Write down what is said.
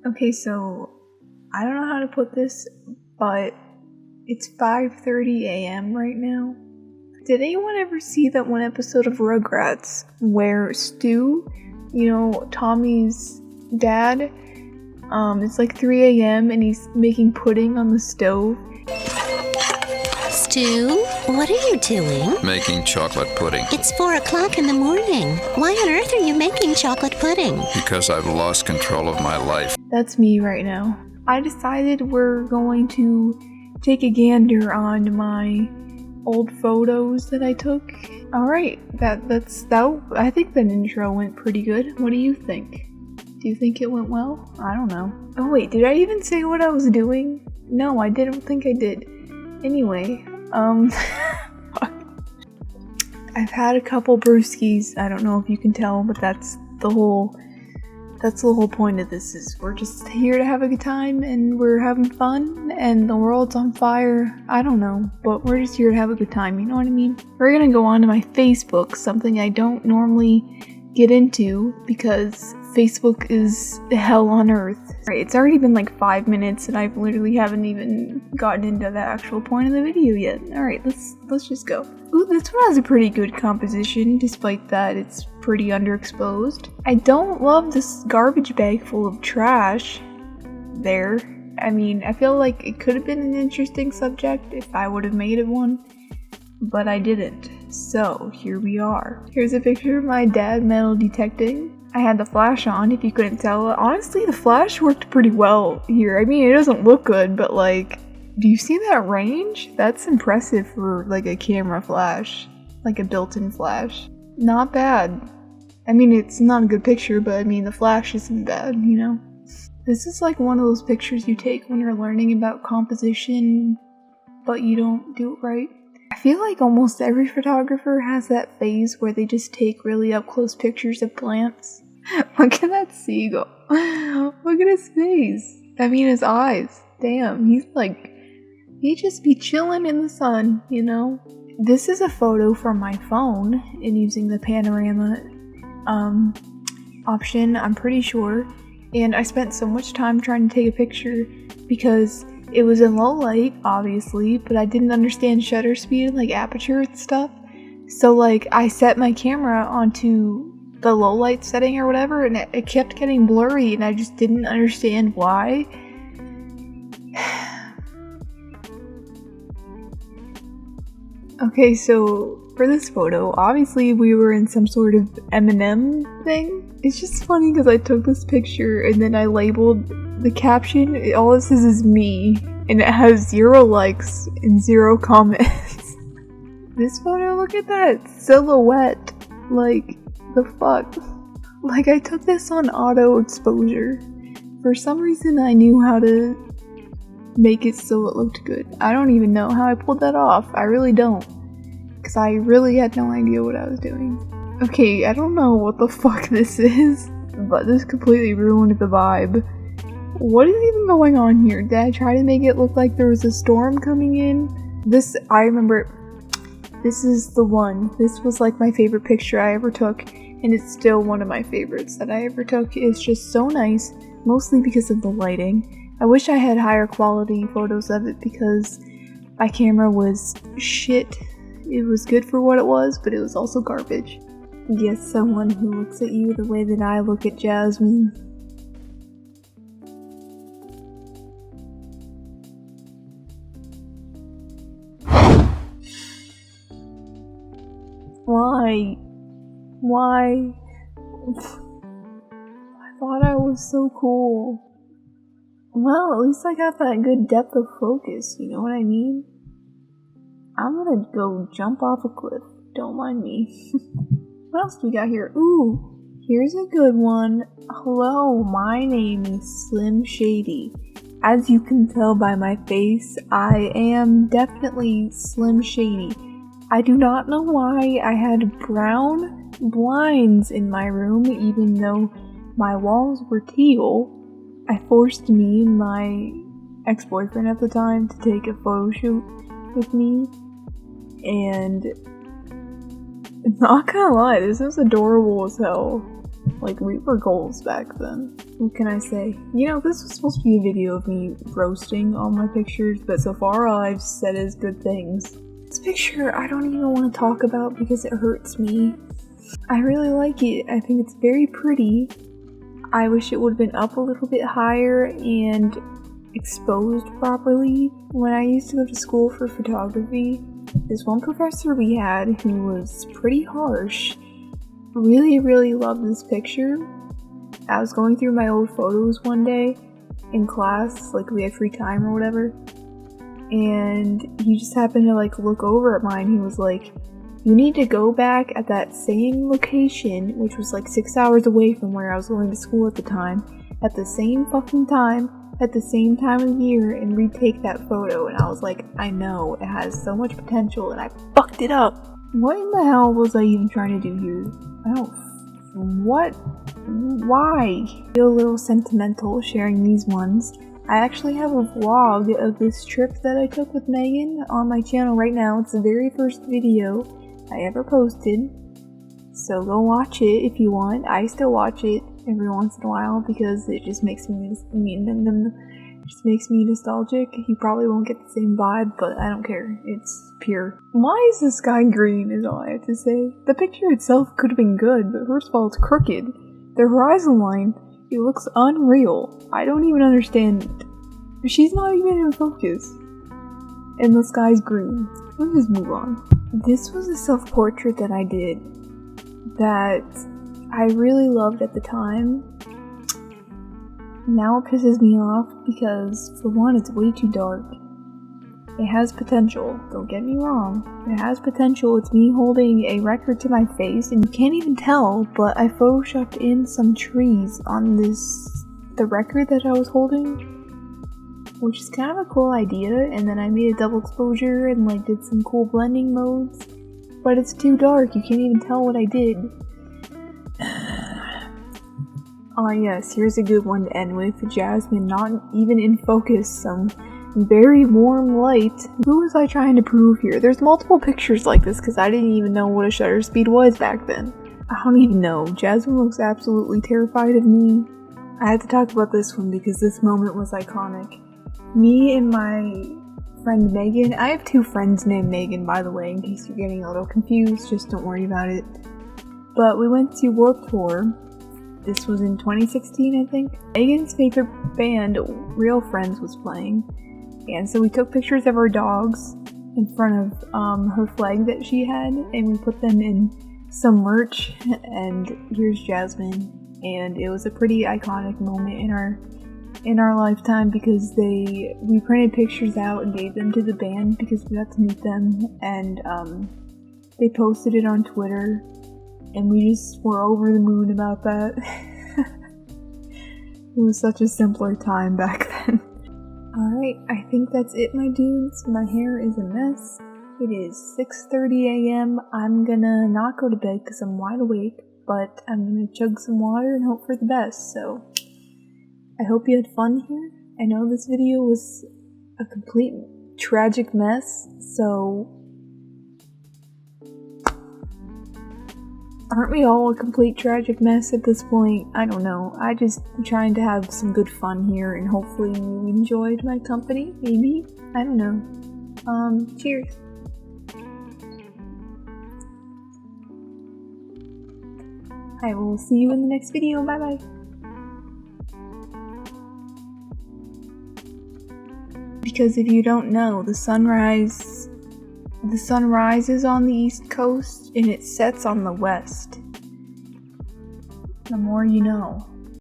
Okay, so I don't know how to put this, but it's 5:30 a.m. right now. Did anyone ever see that one episode of Rugrats where Stu, Tommy's dad, it's like 3 a.m. and he's making pudding on the stove? Stu, what are you doing? Making chocolate pudding. It's 4 o'clock in the morning. Why on earth are you making chocolate pudding? Because I've lost control of my life. That's me right now. I decided we're going to take a gander on my old photos that I took. Alright, that's I think that intro went pretty good. What do you think? Do you think it went well? I don't know. Oh wait, did I even say what I was doing? No, I didn't think I did. Anyway, I've had a couple brewskis. I don't know if you can tell, but that's the whole point of this. Is we're just here to have a good time and we're having fun and the world's on fire. I don't know, but we're just here to have a good time, you know what I mean? We're gonna go on to my Facebook, something I don't normally get into because Facebook is hell on earth. Right, it's already been like 5 minutes and I literally haven't even gotten into the actual point of the video yet. Alright, let's just go. Ooh, this one has a pretty good composition, despite that it's pretty underexposed. I don't love this garbage bag full of trash there. I mean, I feel like it could have been an interesting subject if I would have made it one, but I didn't. So, here we are. Here's a picture of my dad metal detecting. I had the flash on, if you couldn't tell. Honestly, the flash worked pretty well here. I mean, it doesn't look good, but like, do you see that range? That's impressive for like a camera flash, like a built-in flash. Not bad. I mean, it's not a good picture, but I mean, the flash isn't bad, you know? This is like one of those pictures you take when you're learning about composition, but you don't do it right. I feel like almost every photographer has that phase where they just take really up-close pictures of plants. Look at that seagull. Look at his face. I mean, his eyes. Damn, he just be chilling in the sun, you know? This is a photo from my phone and using the panorama option, I'm pretty sure. And I spent so much time trying to take a picture because it was in low light, obviously, but I didn't understand shutter speed, like aperture and stuff. So like, I set my camera onto the low light setting or whatever, and it kept getting blurry, and I just didn't understand why. Okay, so for this photo, obviously we were in some sort of M&M thing. It's just funny because I took this picture and then I labeled the caption, all it says is me, and it has 0 likes and 0 comments. This photo, look at that silhouette. Like, the fuck? Like, I took this on auto exposure. For some reason, I knew how to make it so it looked good. I don't even know how I pulled that off. I really don't. Because I really had no idea what I was doing. Okay, I don't know what the fuck this is, but this completely ruined the vibe. What is even going on here? Did I try to make it look like there was a storm coming in? I remember, this is the one. This was like my favorite picture I ever took, and it's still one of my favorites that I ever took. It's just so nice, mostly because of the lighting. I wish I had higher quality photos of it because my camera was shit. It was good for what it was, but it was also garbage. Yes, someone who looks at you the way that I look at Jasmine. Why? Why? I thought I was so cool. Well, at least I got that good depth of focus, you know what I mean? I'm gonna go jump off a cliff. Don't mind me. What else do we got here? Ooh, here's a good one. Hello, my name is Slim Shady. As you can tell by my face, I am definitely Slim Shady. I do not know why I had brown blinds in my room, even though my walls were teal. I forced me and my ex-boyfriend at the time to take a photo shoot with me, and not gonna lie, this is adorable as hell. Like, we were goals back then. What can I say? You know, this was supposed to be a video of me roasting all my pictures, but so far all I've said is good things. This picture I don't even want to talk about because it hurts me. I really like it. I think it's very pretty. I wish it would have been up a little bit higher and exposed properly. When I used to go to school for photography, this one professor we had who was pretty harsh really loved this picture. I was going through my old photos one day in class, like we had free time or whatever, and he just happened to like look over at mine. He was like, you need to go back at that same location, which was like 6 hours away from where I was going to school at the time, at the same fucking time, at the same time of year, and retake that photo. And I was like, I know, it has so much potential, and I fucked it up. What in the hell was I even trying to do here? What? Why? I feel a little sentimental sharing these ones. I actually have a vlog of this trip that I took with Megan on my channel right now. It's the very first video I ever posted, so go watch it if you want. I still watch it every once in a while because it just makes me nostalgic. You probably won't get the same vibe, but I don't care. It's pure. Why is the sky green is all I have to say. The picture itself could have been good, but first of all, it's crooked. The horizon line, it looks unreal. I don't even understand it. She's not even in focus. And the sky's green. Let's just move on. This was a self-portrait that I did that I really loved at the time. Now it pisses me off because, for one, it's way too dark. It has potential, don't get me wrong. It has potential. It's me holding a record to my face, and you can't even tell, but I photoshopped in some trees on the record that I was holding, which is kind of a cool idea, and then I made a double exposure and like did some cool blending modes, but it's too dark, you can't even tell what I did. Ah yes, here's a good one to end with. Jasmine not even in focus, some very warm light. Who was I trying to prove here? There's multiple pictures like this because I didn't even know what a shutter speed was back then. I don't even know. Jasmine looks absolutely terrified of me. I had to talk about this one because this moment was iconic. Me and my friend Megan, I have two friends named Megan, by the way, in case you're getting a little confused, just don't worry about it. But we went to Warped Tour. This was in 2016, I think. Megan's favorite band, Real Friends, was playing. And so we took pictures of our dogs in front of her flag that she had, and we put them in some merch, and here's Jasmine. And it was a pretty iconic moment in our lifetime because we printed pictures out and gave them to the band because we got to meet them, and they posted it on Twitter, and we just were over the moon about that. It was such a simpler time back then. Alright, I think that's it, my dudes. My hair is a mess. It is 6:30 a.m. I'm gonna not go to bed because I'm wide awake, but I'm gonna chug some water and hope for the best, so I hope you had fun here. I know this video was a complete tragic mess, so aren't we all a complete tragic mess at this point? I don't know. I just am trying to have some good fun here, and hopefully you enjoyed my company, maybe? I don't know. Cheers. I will see you in the next video. Bye bye. Because if you don't know, the sun rises on the East Coast and it sets on the West. The more you know.